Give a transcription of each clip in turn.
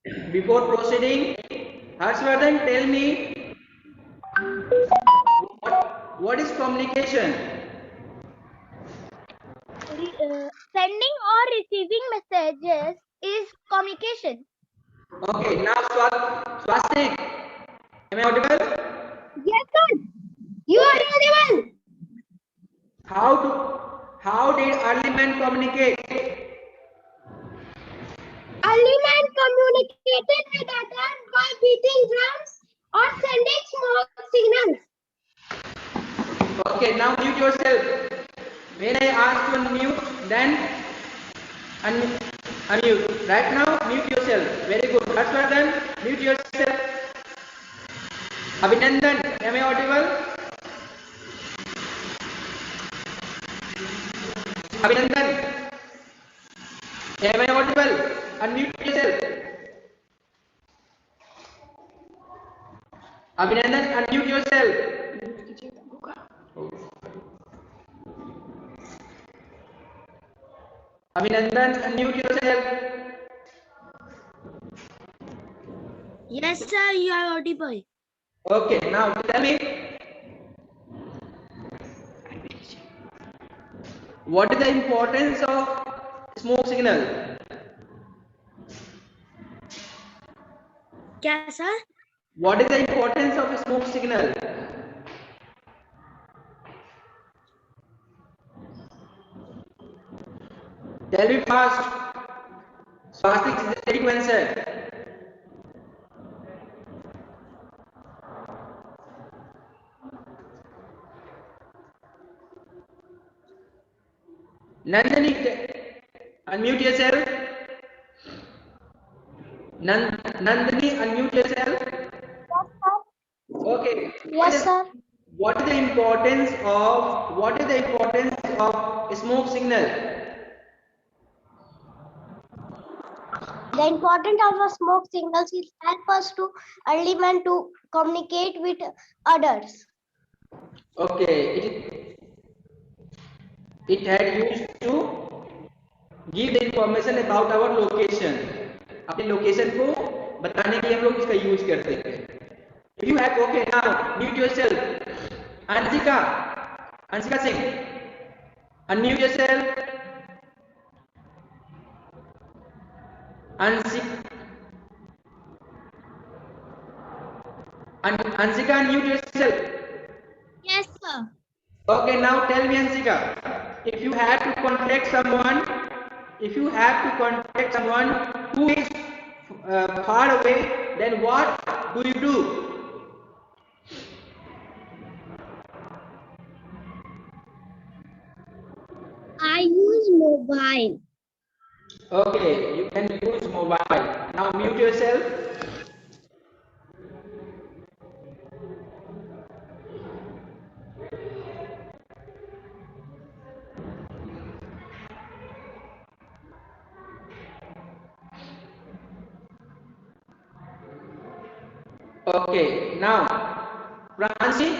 Before proceeding, Harshvardhan, tell me what is communication? Sending or receiving messages is communication. Okay, now Swastik, am I audible? Yes, sir. You are Okay, audible. how do how did early men communicate? Early man communicated with others by beating drums or sending smoke signals. Okay, now mute yourself. When I ask to unmute, then unmute. Right now, mute yourself. Very good. Harshvardhan, mute yourself. Abhinandan, am I audible? Abhinandan, am I audible? Unmute yourself. Abhinandan, unmute yourself. Abhinandan, unmute yourself. Yes, sir. You are audible. Okay, now tell me, what is the importance of smoke signal? क्या sir? What is the importance of a smoke signal? Tell me fast. Swastik is ready to answer. Nandini, unmute yourself. Nandini, unmute yourself. Yes, sir. Okay. Yes, sir. What is the importance of smoke signal? The importance of a smoke signals is help us to early man to communicate with others. Okay. It had used to give the information about our location. अपनी location को बताने के लिए हम लोग इसका use करते हैं. If you have, okay, now mute yourself. Ansika, Ansika Singh, unmute yourself. Ansika, unmute yourself. Yes, sir. Okay, now tell me, Ansika, if you have to contact someone, who is far away, then what do you do? I use mobile. Okay, you can use mobile. Now mute yourself. Okay, now Prancy,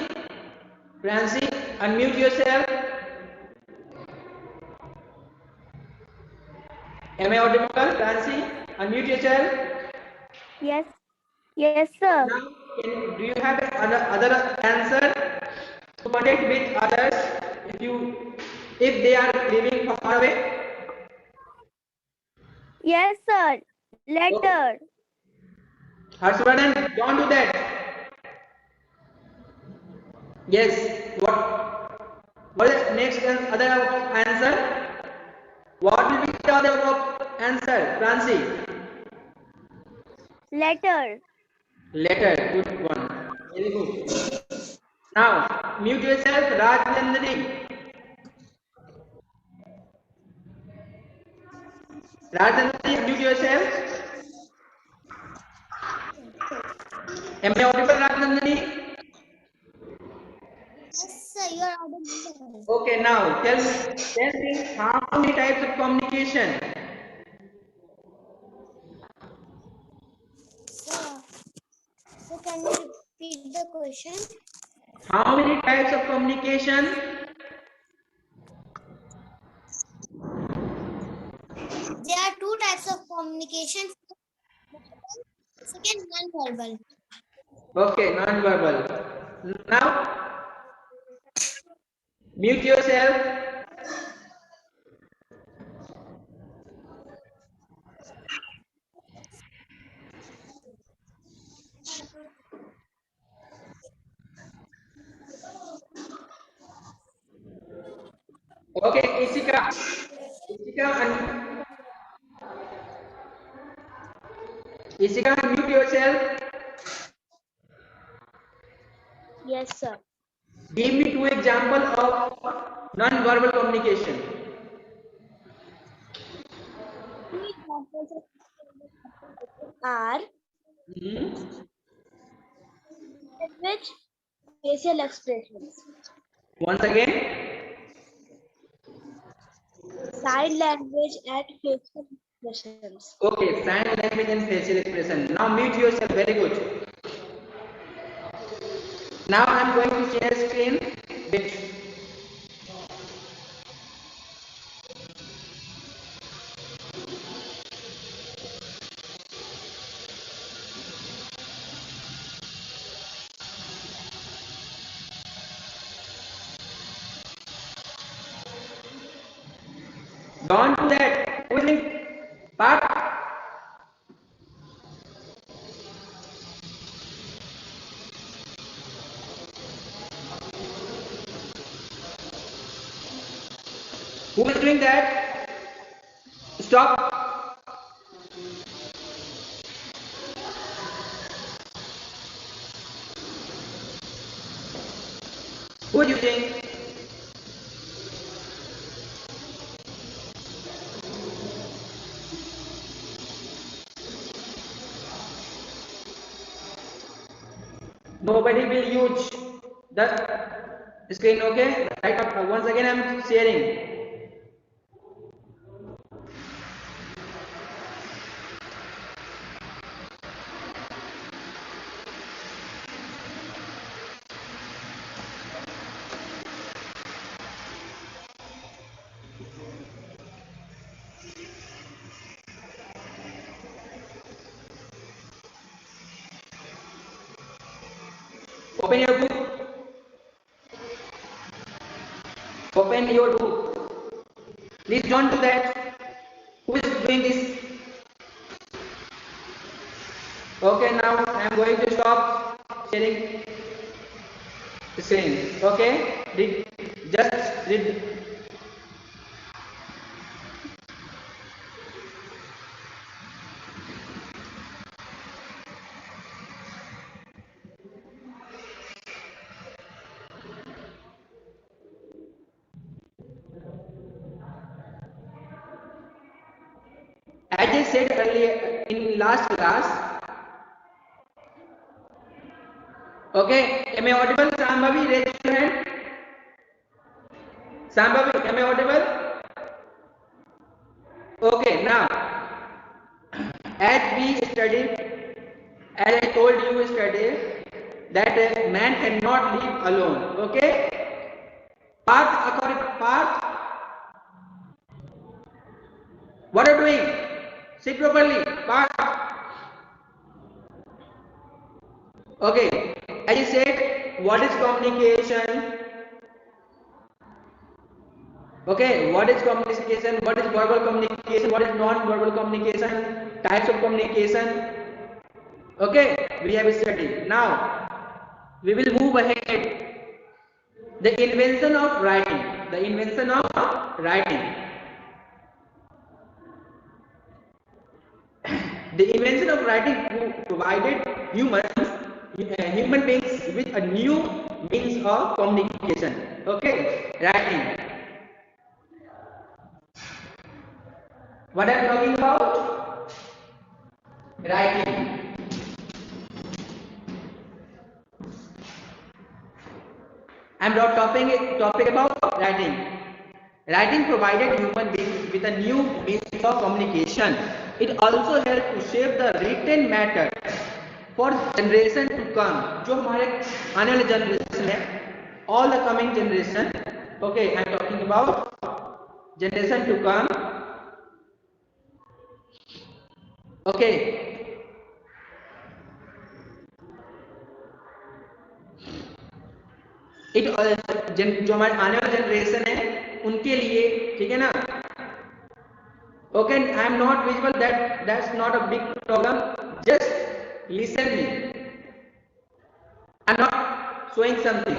unmute yourself. Am I audible? Prancy, unmute yourself. Yes. Yes, sir. Now, do you have other answer to connect with others if they are living far away? Yes, sir. Okay. Letter. Harshvardhan, don't do that. Yes. What is next other answer? What will be the other answer, Prancy? Letter. Letter. Good one. Very good. Now, mute yourself, Rajnandani. Rajnandani, mute yourself. Am I audible, Rajnandani? Yes, sir. You are audible. Okay, now tell me how many types of communication? So can you repeat the question? How many types of communication? There are two types of communication. Second, non-verbal. Okay, non-verbal. Now, mute yourself. Okay, Ishika, Ishika, mute yourself. Yes, sir. Give me two examples of non-verbal communication. Two examples of are language, facial expressions. Once again. Sign language and facial expressions. Okay, sign language and facial expression. Now mute yourself. Very good. Now I am going to share screen. Wait. Don't do that. Who is doing? Part. Who is doing that? Stop. Who is using? Nobody will use the screen. Okay. Right. Once again, I am sharing. Open your book. Open your book. Please don't do that. Who is doing this? Okay, now I am going to stop sharing the screen. Okay, just read. As I said earlier in last class. Okay, am I audible? Sambhavi, raise your hand. Sambhavi, am I audible? Okay, now as we studied, as I told you yesterday, that a man cannot live alone. Okay, Parth, what are you doing? Sit properly, Parth. Okay, as I said, what is communication? Okay, what is communication? What is verbal communication? What is non-verbal communication? Types of communication. Okay, we have studied. Now, we will move ahead. The invention of writing. The invention of writing. The invention of writing provided human beings with a new means of communication. Okay, writing. What I'm talking about? Writing. I'm not topic about writing. Writing provided human beings with a new means of communication. It also helped to shape the written matter for generation to come. जो हमारे आने वाले generation है, all the coming generation. Okay, I'm talking about generation to come. Okay, it जो हमारे आने वाला generation है उनके लिए, ठीक है ना। Okay, I am not visible, that's not a big problem, just listen me, I am not showing something,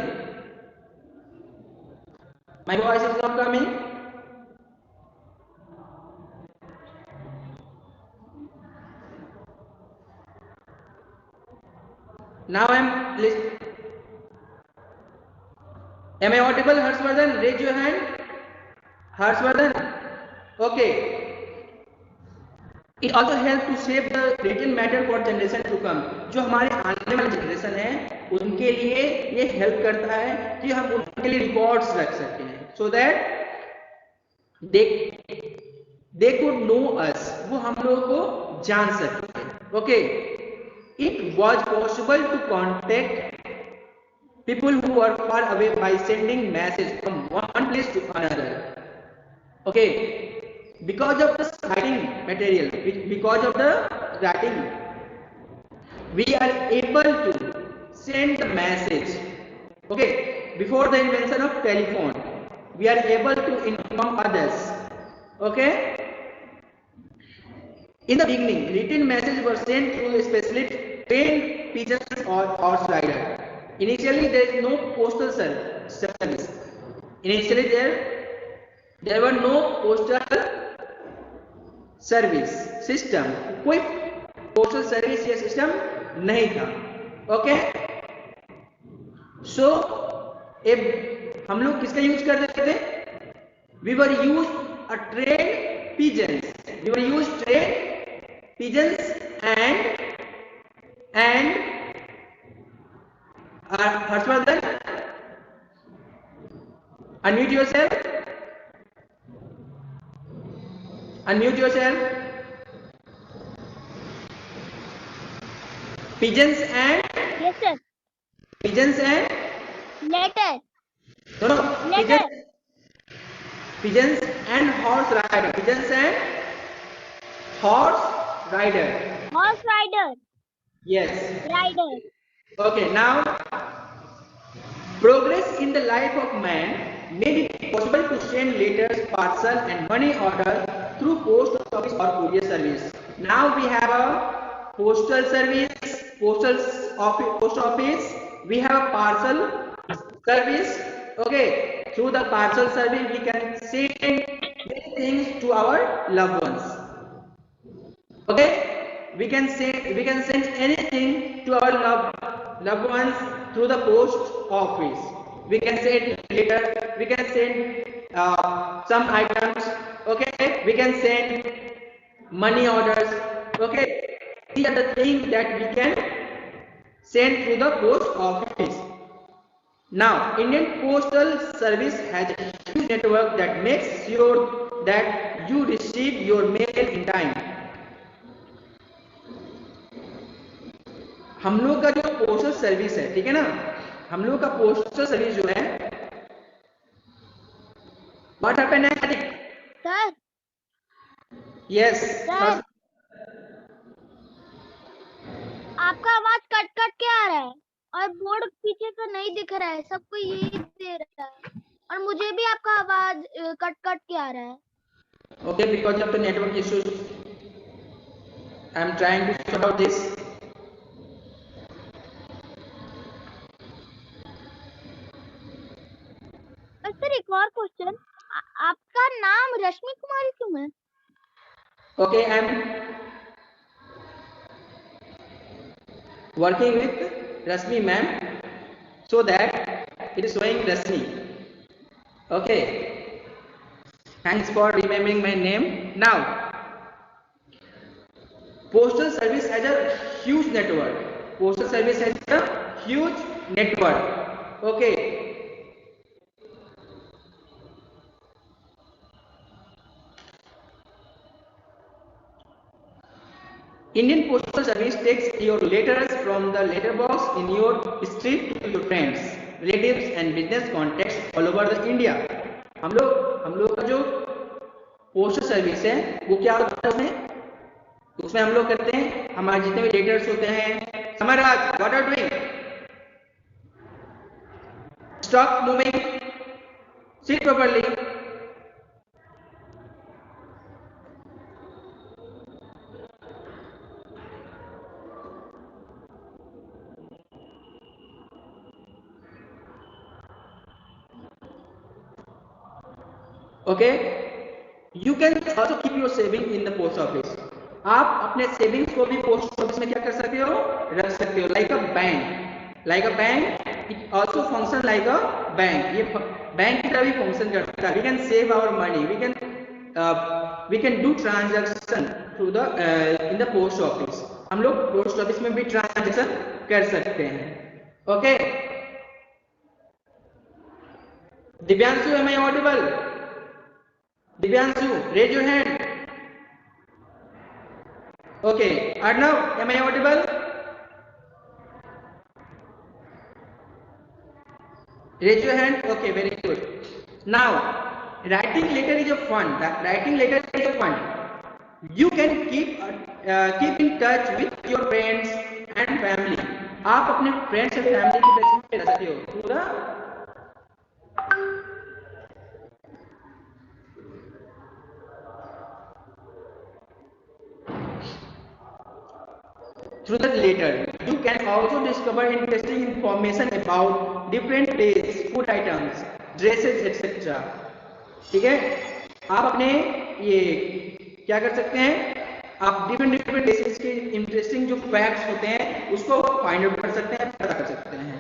my voice is not coming. Now I am am I audible? Harshvardhan, raise your hand. Harshvardhan, okay. It also help to shape the written matter for generation to come. जो हमारे आने वाली generation है उनके लिए ये help करता है कि हम उनके लिए रिकॉर्ड्स रख सकते हैं, so that they could know us, वो हम लोगों को जान सकते हैं. Okay, it was possible to contact people who are far away by sending message from one place to another. Okay, because of the writing material, because of the writing, we are able to send the message. Okay, before the invention of telephone, we are able to inform others. Okay, in the beginning, written messages were sent through specially trained pigeons or horse rider. Initially, there is no postal service. Initially, there were no postal service system, कोई postal service या system नहीं था. Okay, सो हम लोग किसका use करते थे? We were use a train pigeons, we were use train pigeons and Harshvardhan, unmute yourself, unmute yourself. Pigeons and Yes, sir. pigeons and Letter. no, Letter. pigeons and horse rider, pigeons and horse rider. Horse rider. Yes. Rider. Okay, now progress in the life of man made it possible to send letters, parcel and money order through post office or courier service. Now we have a postal service, post office, we have a parcel service. Okay, through the parcel service we can send things to our loved ones. Okay, we can send anything to our loved ones through the post office. We can send letter, we can send some items. Okay, we can send money orders. Okay, these are the things that we can send through the post office. Now, Indian Postal Service has a huge network that makes sure that you receive your mail in time. हम लोग का जो postal service है, ठीक है ना, हम लोग का पोस्टल सर्विस जो है, व्हाट हैपेंड है? Sir. यस सर, आपका आवाज कट कट के आ रहा है और बोर्ड पीछे से नहीं दिख रहा है, सबको यही दे रहा है और मुझे भी आपका आवाज कट कट के आ रहा है. Okay, because of the network issues I am trying to sort out this. Sir, एक और क्वेश्चन, आपका नाम रश्मि कुमारी क्यों है? Okay, I am working with Rasmi ma'am, so that it is showing Rasmi. Okay, thanks for remembering my name. Now, postal service has a huge network. Postal service has a huge network. Okay, Indian Postal Service takes your letters from the letterbox in your street to your friends, relatives and business contacts all over the India. हम लोग का जो postal service है वो क्या होता है उसमें हम लोग करते हैं, हमारे जितने भी लेटर्स होते हैं. Samraj, what are doing? stop moving, sit properly. Okay, you can also keep your saving in the post office. आप अपने सेविंग्स को भी पोस्ट ऑफिस में क्या कर सकते हो, रख सकते हो, like a bank it also function like a bank, ये बैंक की तरह भी फंक्शन करता है. We can save our money, we can do transaction through the in the post office. हम लोग पोस्ट ऑफिस में भी ट्रांजैक्शन कर सकते हैं. Okay, Divyanshu, am I audible? Divyanshu, raise your hand. Okay, Arnav, am I audible? Raise your hand. Okay, very good. Now, writing letter is a fun. Writing letter is a fun. You can keep in touch with your friends and family. आप अपने friends and family की touch में रह सकते हो पूरा. Through the letter, you can also discover interesting information about different days, food items, dresses, etc. ठीक है, आप अपने ये क्या कर सकते हैं, आप डिफरेंट डेज के इंटरेस्टिंग जो फैक्ट्स होते हैं उसको फाइंड आउट कर सकते हैं, पता कर सकते हैं.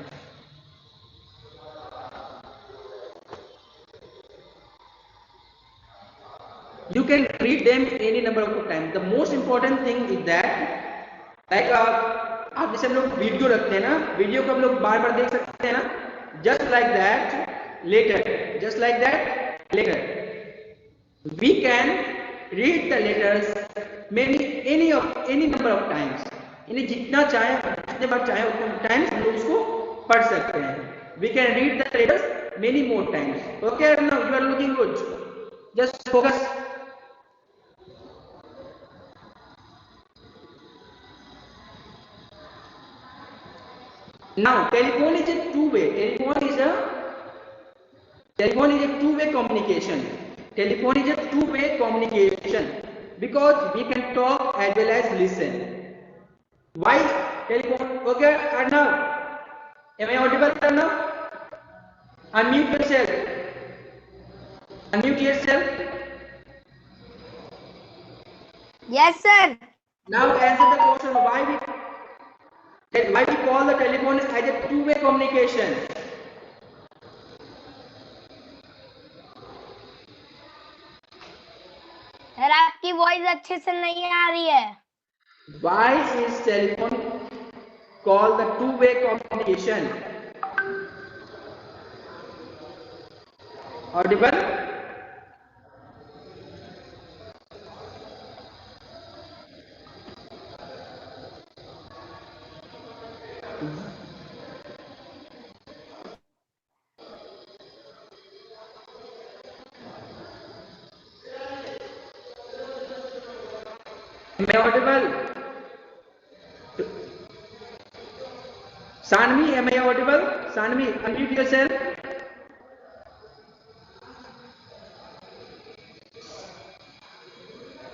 You can read them any number of times. The most important thing is that like आप जैसे हम लोग वीडियो रखते हैं ना, वीडियो को हम लोग बार बार देख सकते हैं ना, just like that letter we can read the letters any number of times. यानी जितना चाहे, जितने बार चाहे उतने टाइम्स हम लोग उसको पढ़ सकते हैं. We can read the letters many more times. Okay, now you are looking good, just focus. Now, telephone is a two-way. Telephone is a two-way communication. Telephone is a two-way communication because we can talk as well as listen. Why telephone? Okay, Arnav, am I audible, Arnav? Unmute yourself. Yes, sir. Now answer the question. Why we call the telephone as a two-way communication? Sir आपकी voice अच्छे से नहीं आ रही है. Why is telephone called the two-way communication? Audible? Am I audible? Sanvi, am I audible? Sanvi, unmute yourself.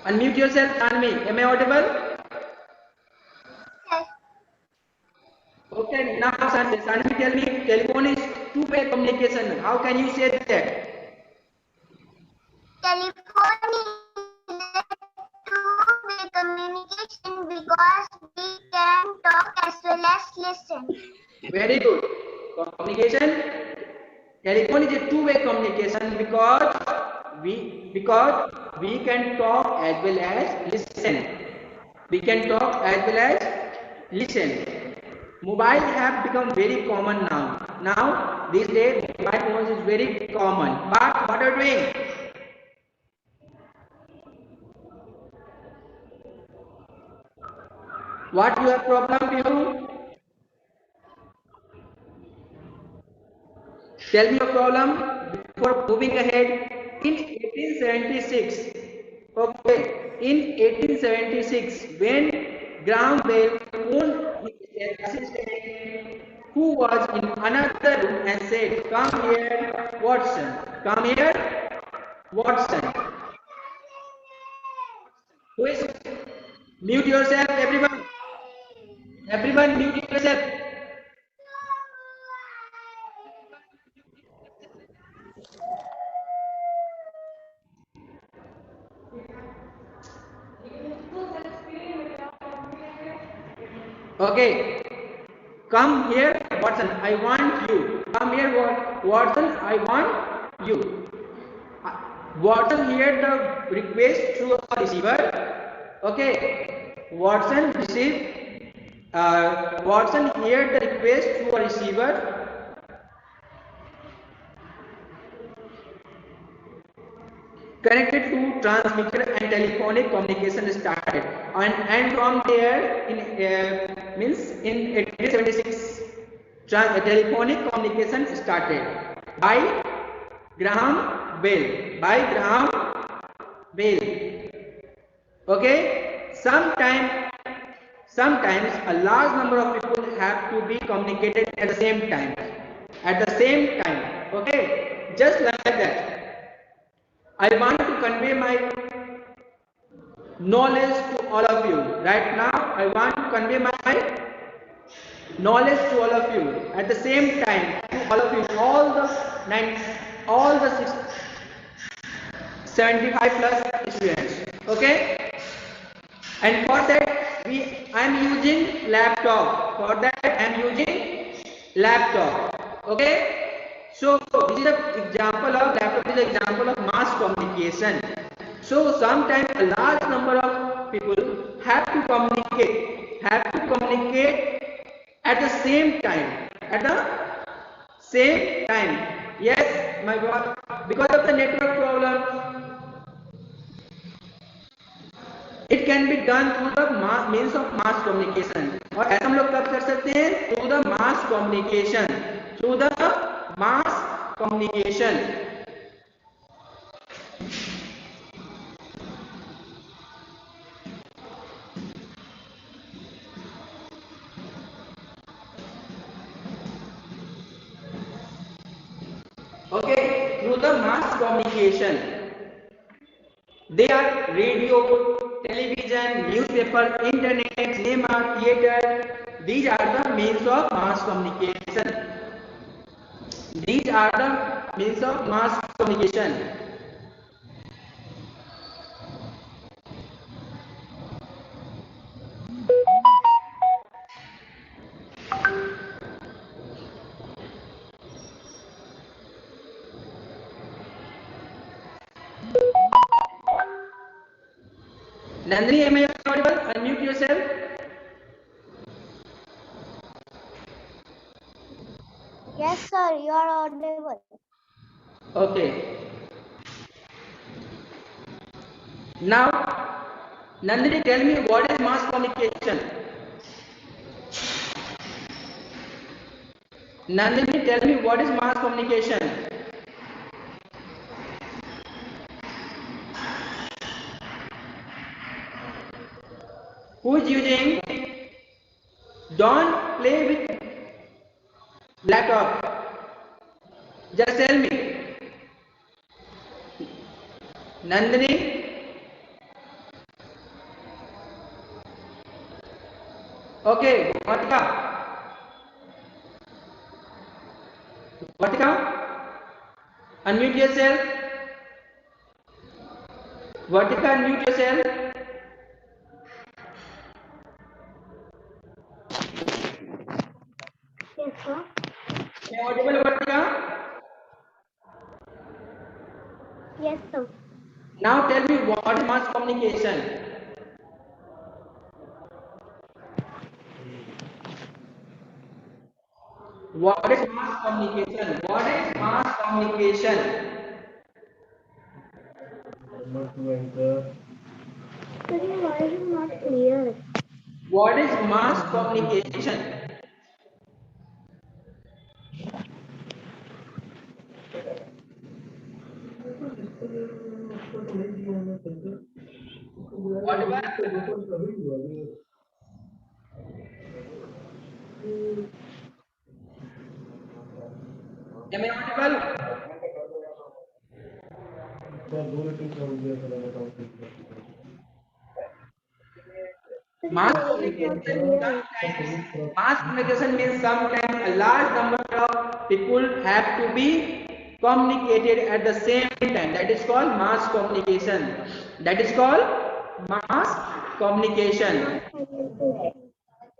Unmute yourself, Sanvi. Am I audible? Yes. Okay, now Sanvi, tell me, telephone is two-way communication. How can you say that? Telephone is a two-way communication because we can talk as well as listen. Very good. Telephone is a two-way communication because we can talk as well as listen. Mobile have become very common now. Now these days mobile phones is very common. But what are you doing? What you have problem, Pihu? Tell me your problem before moving ahead. In 1876, okay, in 1876, when Graham Bell found his assistant who who was in another room and said, "Come here, Watson. Come here, Watson." Who is? Mute yourself, everyone. Everyone, mute yourself. Okay. Come here, Watson. I want you. Come here, Watson. I want you. Watson heard the request through a receiver. Okay. Watson received. Watson heard the request through a receiver. Connected to transmitter and telephonic communication started, and from there means in 1876 telephonic communication started by Graham Bell. By Graham Bell. Okay. Sometimes a large number of people have to be communicated at the same time. At the same time. Okay. Just like that. I want to convey my knowledge to all of you. Right now, I want to convey my knowledge to all of you. At the same time, to all of you, all the 75 plus students. Okay? And for that, I am using laptop. For that, I am using laptop. Okay? So this is an example of laptop. Is an example of mass communication. So sometimes a large number of people have to communicate. At the same time. At the same time. Yes, my God. Because of the network problem, it can be done through the means of mass communication. और ऐसा हम लोग कब कर सकते हैं? Through the mass communication. Through the mass communication. Okay, through the mass communication. They are radio, television, newspaper, internet, cinema, theater. These are the means of mass communication. These are the means of mass communication. Nandini, am I audible? Unmute yourself. Yes, sir, you are audible. Okay. Now, Nandini, tell me what is mass communication? Nandini, tell me what is mass communication? Who is using? Don't play with laptop. Just tell me. Nandini? Okay, Vatika? Vatika? Unmute yourself. Vatika, unmute yourself. Yes, sir. Am I audible, Vatika? Yes, sir. Now tell me what is mass communication? What is mass communication? What is mass communication? Sir, your voice is not clear. What is mass communication? Am I audible? Mass communication sometimes mass communication means sometimes a large number of people have to be communicated at the same time. That is called mass communication. That is called mass communication.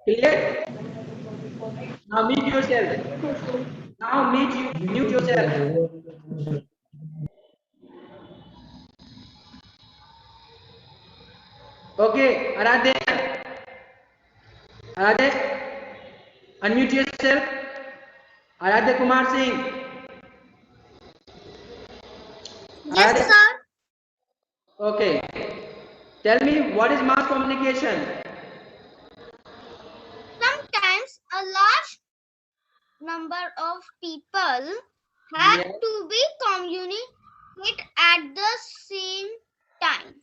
Clear? Now mute yourself. Now mute yourself. Okay, Aradhya, unmute yourself. Aradhya Kumar Singh. Yes, Aradhya, sir. okay. Tell me what is mass communication? Sometimes a large number of people have Yes. to be communicate at the same time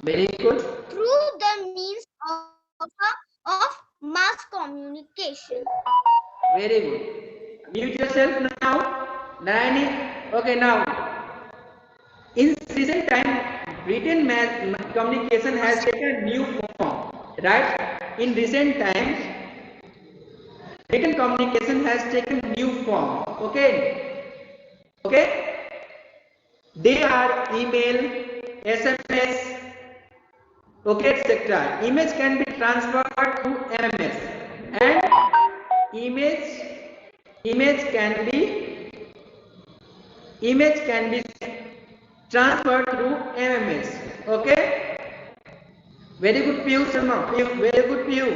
Very good. through the means of mass communication. Very good. Mute yourself now. Narayani. Okay, now. In recent time, written communication has taken new form. Right? In recent times, written communication has taken new form. Okay. They are email, SMS, okay, etc. Image can be transferred to MMS, and image image can be image can be transferred through MMS. Okay, very good, Piyu Sharma. Very good, Piyu.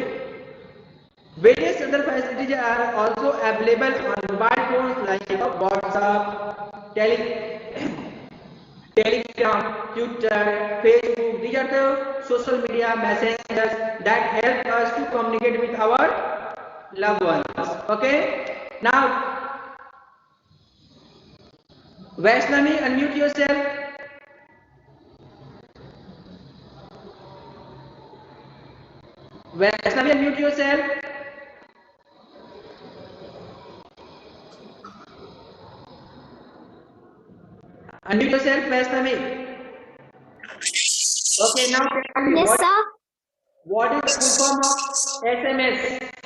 Various other facilities are also available on mobile phones like WhatsApp, Telegram, Twitter, Facebook. These are the social media messengers that help us to communicate with our loved ones. Okay. Now, Vaishnavi, unmute yourself. Vaishnavi, unmute yourself. Unmute yourself, Vaishnavi. Okay. Now tell me Yes, sir. what is the full form of SMS?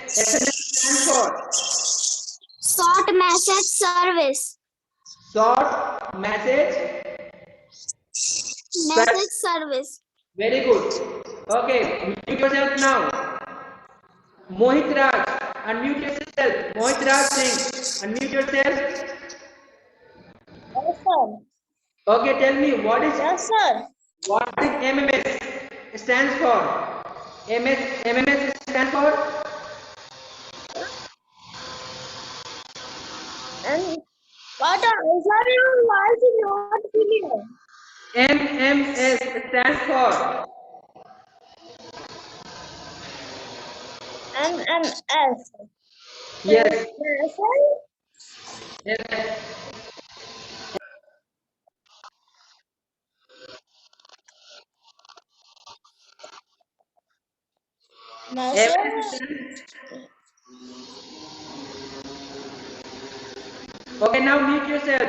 SMS stands for Short message service. short message. Message service. Very good. Okay, mute yourself now. Mohit Raj, unmute yourself. Mohit Raj Singh, unmute yourself. Yes, sir. Okay, tell me Yes, sir. what is MMS stands for? MMS stands for And but sir, your voice is not clear. MMS stands for MMS. yes. Message. Okay, now mute yourself.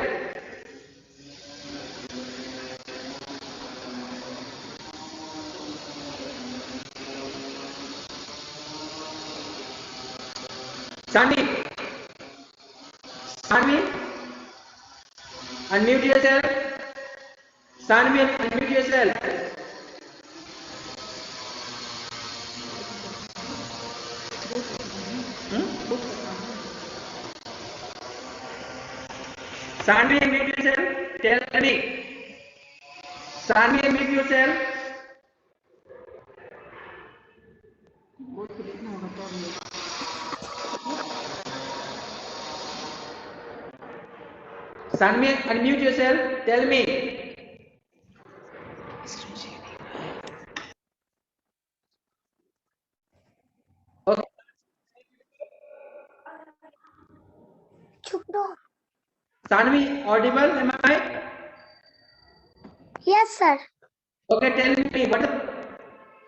Sanvi, Sanvi, unmute yourself. Sanvi, unmute yourself. Sanvi, unmute yourself. Tell me. Sanvi, unmute yourself. Sanvi, unmute yourself. Tell me. Okay. Sanvi, audible? Am I? Yes, sir. Okay, tell me what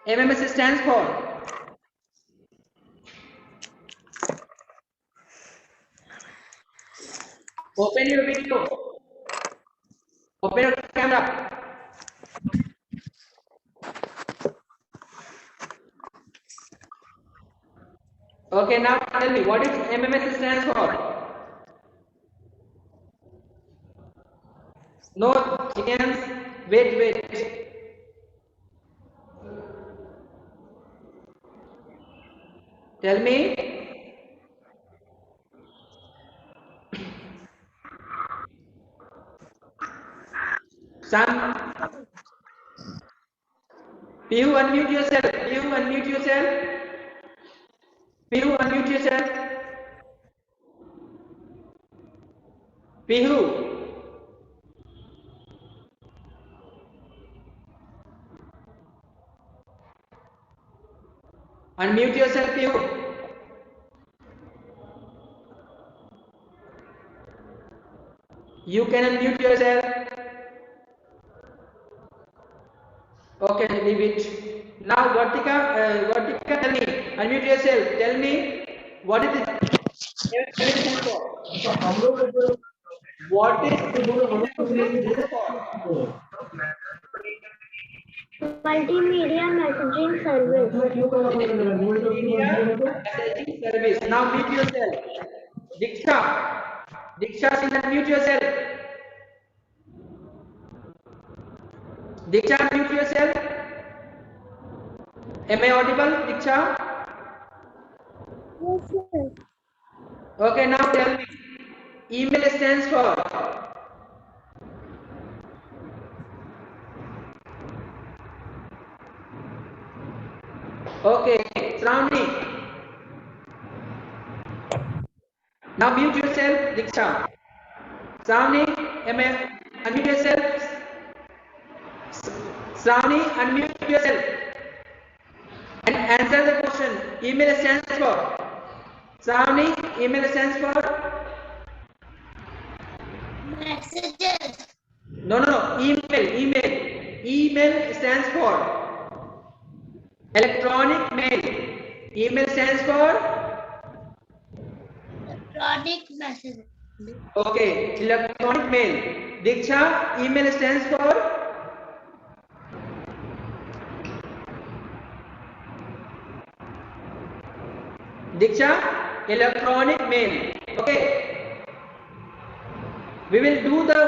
MMS stands for. Open your video. Open your camera. Okay, now tell me what is MMS stands for? No, chickens. Wait. Tell me. Sam. Pihu, unmute yourself. Pihu, unmute yourself. Pihu, unmute yourself. Pihu. Unmute yourself, Pihu. You can unmute yourself. Okay, leave it. Now, Vartika, tell me. Unmute yourself. Tell me what is it? What is it for? Multimedia messaging service. Media messaging service. Now mute yourself. Diksha. Diksha, unmute yourself. Diksha, unmute yourself. Am I audible, Diksha? Yes, sir. Okay, now tell me. Email stands for. Okay, Shravani. Now mute yourself, Diksha. Shravani, unmute yourself. Shravani, unmute yourself. And answer the question. Email stands for. Shravani, email stands for. Messages. No. Email. Email stands for electronic mail. Email stands for. Electronic message. Okay, electronic mail. Diksha, email stands for. Diksha, electronic mail. Okay. We will do the